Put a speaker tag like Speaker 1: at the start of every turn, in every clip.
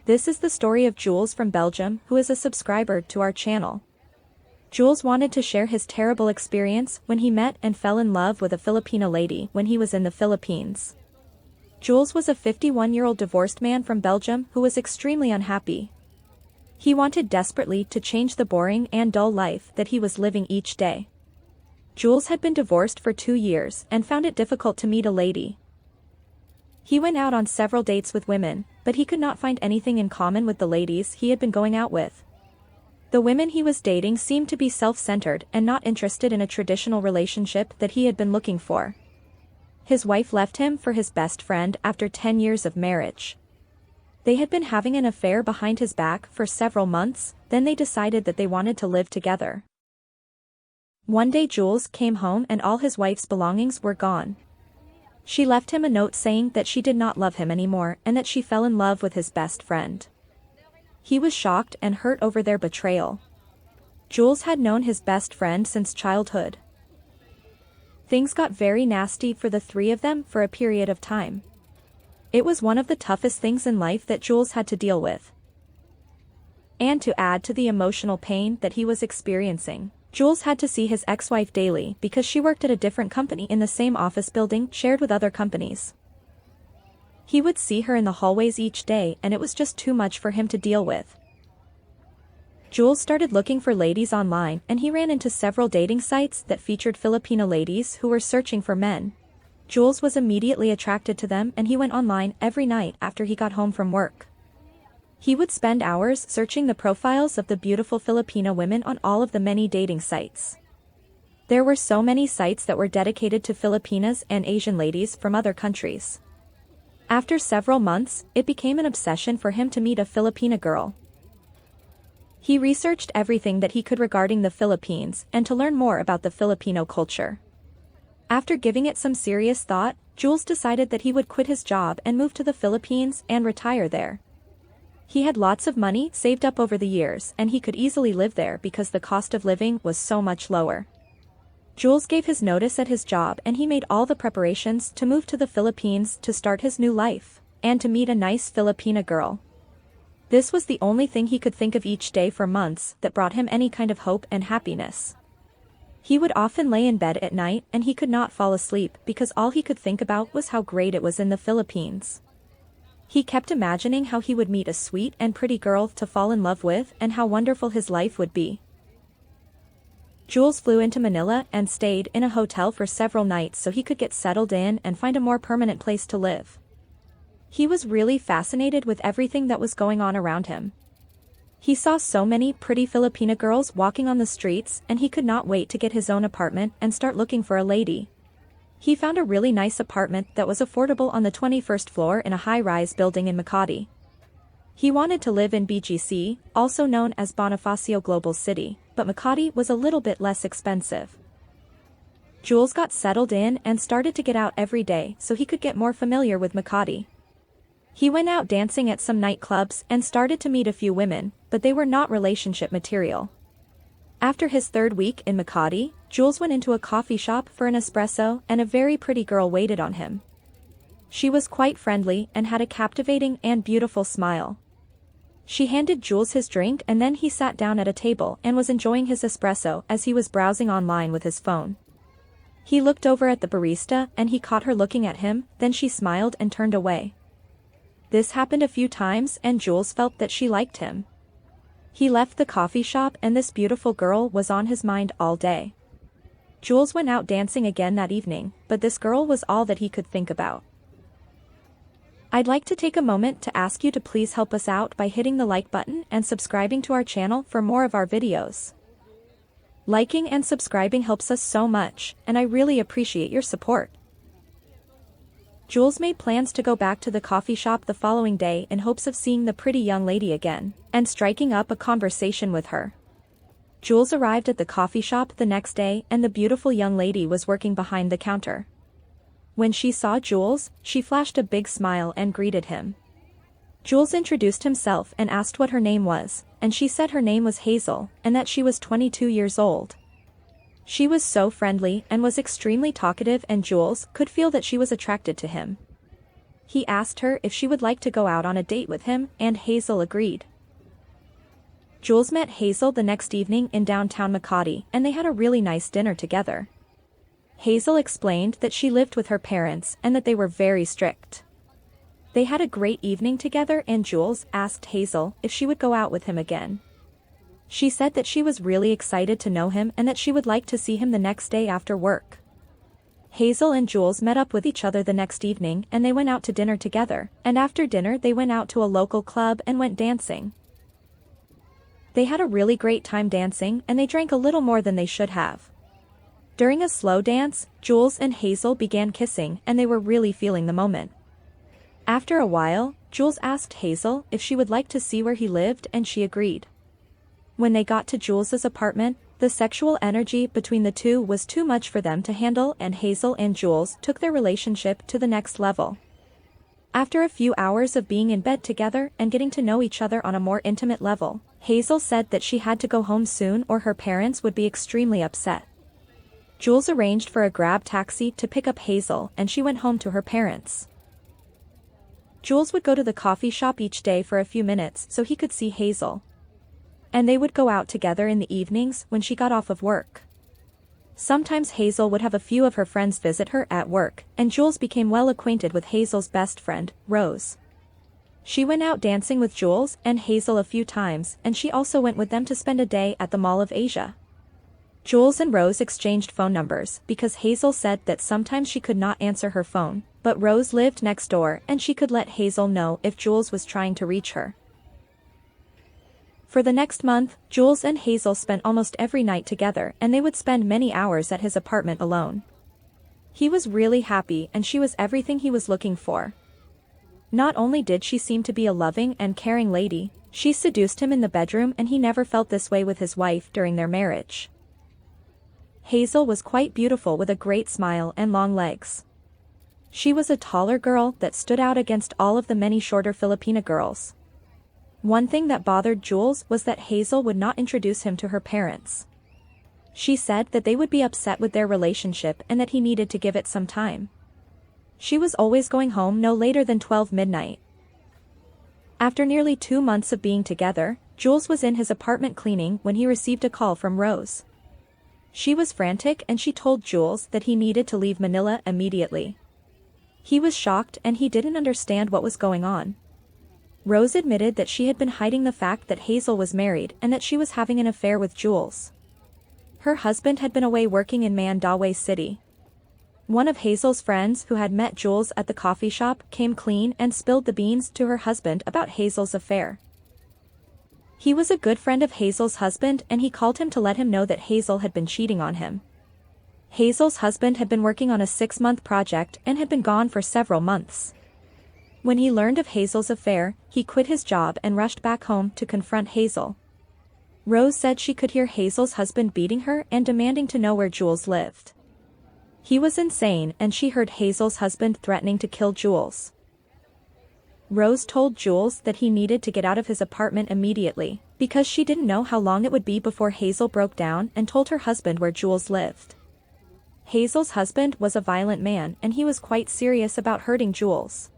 Speaker 1: This is the story of Jules from Belgium, who is a subscriber to our channel. Jules wanted to share his terrible experience when he met and fell in love with a Filipina lady when he was in the Philippines. Jules was a 51-year-old divorced man from Belgium who was extremely unhappy. He wanted desperately to change the boring and dull life that he was living each day. Jules had been divorced for 2 years and found it difficult to meet a lady. He went out on several dates with women, but he could not find anything in common with the ladies he had been going out with. The women he was dating seemed to be self-centered and not interested in a traditional relationship that he had been looking for. His wife left him for his best friend after 10 years of marriage. They had been having an affair behind his back for several months, then they decided that they wanted to live together. One day Jules came home and all his wife's belongings were gone. She left him a note saying that she did not love him anymore and that she fell in love with his best friend. He was shocked and hurt over their betrayal. Jules had known his best friend since childhood. Things got very nasty for the three of them for a period of time. It was one of the toughest things in life that Jules had to deal with. And to add to the emotional pain that he was experiencing, Jules had to see his ex-wife daily because she worked at a different company in the same office building shared with other companies. He would see her in the hallways each day and it was just too much for him to deal with. Jules started looking for ladies online and he ran into several dating sites that featured Filipina ladies who were searching for men. Jules was immediately attracted to them and he went online every night after he got home from work. He would spend hours searching the profiles of the beautiful Filipina women on all of the many dating sites. There were so many sites that were dedicated to Filipinas and Asian ladies from other countries. After several months, it became an obsession for him to meet a Filipina girl. He researched everything that he could regarding the Philippines and to learn more about the Filipino culture. After giving it some serious thought, Jules decided that he would quit his job and move to the Philippines and retire there. He had lots of money saved up over the years and he could easily live there because the cost of living was so much lower. Jules gave his notice at his job and he made all the preparations to move to the Philippines to start his new life, and to meet a nice Filipina girl. This was the only thing he could think of each day for months that brought him any kind of hope and happiness. He would often lay in bed at night and he could not fall asleep because all he could think about was how great it was in the Philippines. He kept imagining how he would meet a sweet and pretty girl to fall in love with and how wonderful his life would be. Jules flew into Manila and stayed in a hotel for several nights so he could get settled in and find a more permanent place to live. He was really fascinated with everything that was going on around him. He saw so many pretty Filipina girls walking on the streets and he could not wait to get his own apartment and start looking for a lady. He found a really nice apartment that was affordable on the 21st floor in a high-rise building in Makati. He wanted to live in BGC, also known as Bonifacio Global City, but Makati was a little bit less expensive. Jules got settled in and started to get out every day so he could get more familiar with Makati. He went out dancing at some nightclubs and started to meet a few women, but they were not relationship material. After his 3rd week in Makati, Jules went into a coffee shop for an espresso and a very pretty girl waited on him. She was quite friendly and had a captivating and beautiful smile. She handed Jules his drink and then he sat down at a table and was enjoying his espresso as he was browsing online with his phone. He looked over at the barista and he caught her looking at him, then she smiled and turned away. This happened a few times and Jules felt that she liked him. He left the coffee shop and this beautiful girl was on his mind all day. Jules went out dancing again that evening, but this girl was all that he could think about. I'd like to take a moment to ask you to please help us out by hitting the like button and subscribing to our channel for more of our videos. Liking and subscribing helps us so much, and I really appreciate your support. Jules made plans to go back to the coffee shop the following day in hopes of seeing the pretty young lady again, and striking up a conversation with her. Jules arrived at the coffee shop the next day and the beautiful young lady was working behind the counter. When she saw Jules, she flashed a big smile and greeted him. Jules introduced himself and asked what her name was, and she said her name was Hazel, and that she was 22 years old. She was so friendly and was extremely talkative and Jules could feel that she was attracted to him. He asked her if she would like to go out on a date with him, and Hazel agreed. Jules met Hazel the next evening in downtown Makati, and they had a really nice dinner together. Hazel explained that she lived with her parents and that they were very strict. They had a great evening together, and Jules asked Hazel if she would go out with him again. She said that she was really excited to know him and that she would like to see him the next day after work. Hazel and Jules met up with each other the next evening and they went out to dinner together, and after dinner they went out to a local club and went dancing. They had a really great time dancing and they drank a little more than they should have. During a slow dance, Jules and Hazel began kissing and they were really feeling the moment. After a while, Jules asked Hazel if she would like to see where he lived, and she agreed. When they got to Jules's apartment, the sexual energy between the two was too much for them to handle, and Hazel and Jules took their relationship to the next level. After a few hours of being in bed together and getting to know each other on a more intimate level, Hazel said that she had to go home soon or her parents would be extremely upset. Jules arranged for a Grab taxi to pick up Hazel and she went home to her parents. Jules would go to the coffee shop each day for a few minutes so he could see Hazel. And they would go out together in the evenings when she got off of work. Sometimes Hazel would have a few of her friends visit her at work, and Jules became well acquainted with Hazel's best friend, Rose. She went out dancing with Jules and Hazel a few times, and she also went with them to spend a day at the Mall of Asia. Jules and Rose exchanged phone numbers because Hazel said that sometimes she could not answer her phone, but Rose lived next door and she could let Hazel know if Jules was trying to reach her. For the next month, Jules and Hazel spent almost every night together and they would spend many hours at his apartment alone. He was really happy and she was everything he was looking for. Not only did she seem to be a loving and caring lady, she seduced him in the bedroom, and he never felt this way with his wife during their marriage. Hazel was quite beautiful with a great smile and long legs. She was a taller girl that stood out against all of the many shorter Filipina girls. One thing that bothered Jules was that Hazel would not introduce him to her parents. She said that they would be upset with their relationship and that he needed to give it some time. She was always going home no later than 12 midnight. After nearly 2 months of being together, Jules was in his apartment cleaning when he received a call from Rose. She was frantic and she told Jules that he needed to leave Manila immediately. He was shocked and he didn't understand what was going on. Rose admitted that she had been hiding the fact that Hazel was married and that she was having an affair with Jules. Her husband had been away working in Manila City. One of Hazel's friends who had met Jules at the coffee shop came clean and spilled the beans to her husband about Hazel's affair. He was a good friend of Hazel's husband and he called him to let him know that Hazel had been cheating on him. Hazel's husband had been working on a 6-month project and had been gone for several months. When he learned of Hazel's affair, he quit his job and rushed back home to confront Hazel. Rose said she could hear Hazel's husband beating her and demanding to know where Jules lived. He was insane and she heard Hazel's husband threatening to kill Jules. Rose told Jules that he needed to get out of his apartment immediately, because she didn't know how long it would be before Hazel broke down and told her husband where Jules lived. Hazel's husband was a violent man and he was quite serious about hurting Jules.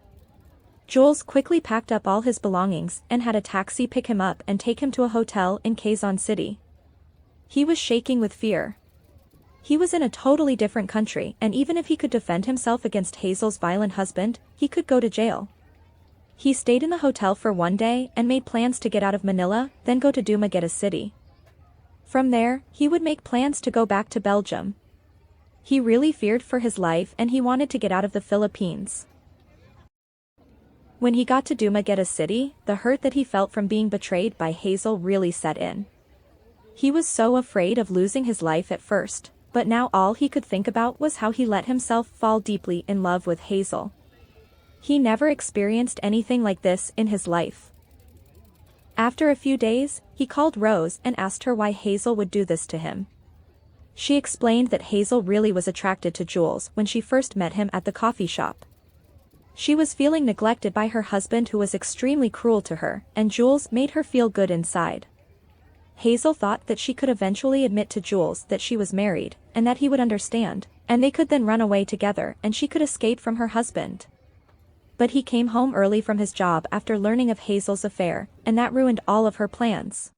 Speaker 1: Jules quickly packed up all his belongings and had a taxi pick him up and take him to a hotel in Quezon City. He was shaking with fear. He was in a totally different country, and even if he could defend himself against Hazel's violent husband, he could go to jail. He stayed in the hotel for 1 day and made plans to get out of Manila, then go to Dumaguete City. From there, he would make plans to go back to Belgium. He really feared for his life and he wanted to get out of the Philippines. When he got to Dumaguete City, the hurt that he felt from being betrayed by Hazel really set in. He was so afraid of losing his life at first, but now all he could think about was how he let himself fall deeply in love with Hazel. He never experienced anything like this in his life. After a few days, he called Rose and asked her why Hazel would do this to him. She explained that Hazel really was attracted to Jules when she first met him at the coffee shop. She was feeling neglected by her husband who was extremely cruel to her, and Jules made her feel good inside. Hazel thought that she could eventually admit to Jules that she was married, and that he would understand, and they could then run away together and she could escape from her husband. But he came home early from his job after learning of Hazel's affair, and that ruined all of her plans.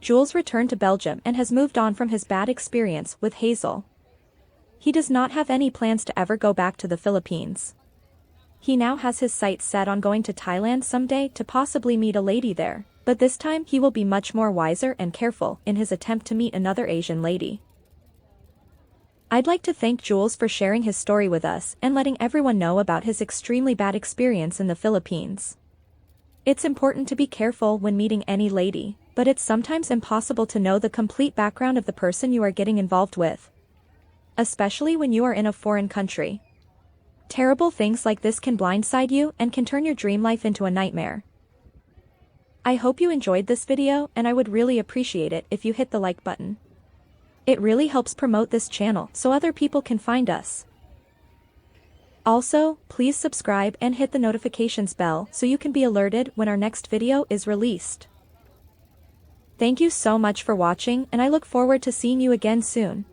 Speaker 1: Jules returned to Belgium and has moved on from his bad experience with Hazel. He does not have any plans to ever go back to the Philippines. He now has his sights set on going to Thailand someday to possibly meet a lady there, but this time he will be much more wiser and careful in his attempt to meet another Asian lady. I'd like to thank Jules for sharing his story with us and letting everyone know about his extremely bad experience in the Philippines. It's important to be careful when meeting any lady, but it's sometimes impossible to know the complete background of the person you are getting involved with, especially when you are in a foreign country. Terrible things like this can blindside you and can turn your dream life into a nightmare. I hope you enjoyed this video, and I would really appreciate it if you hit the like button. It really helps promote this channel so other people can find us. Also, please subscribe and hit the notifications bell so you can be alerted when our next video is released. Thank you so much for watching, and I look forward to seeing you again soon.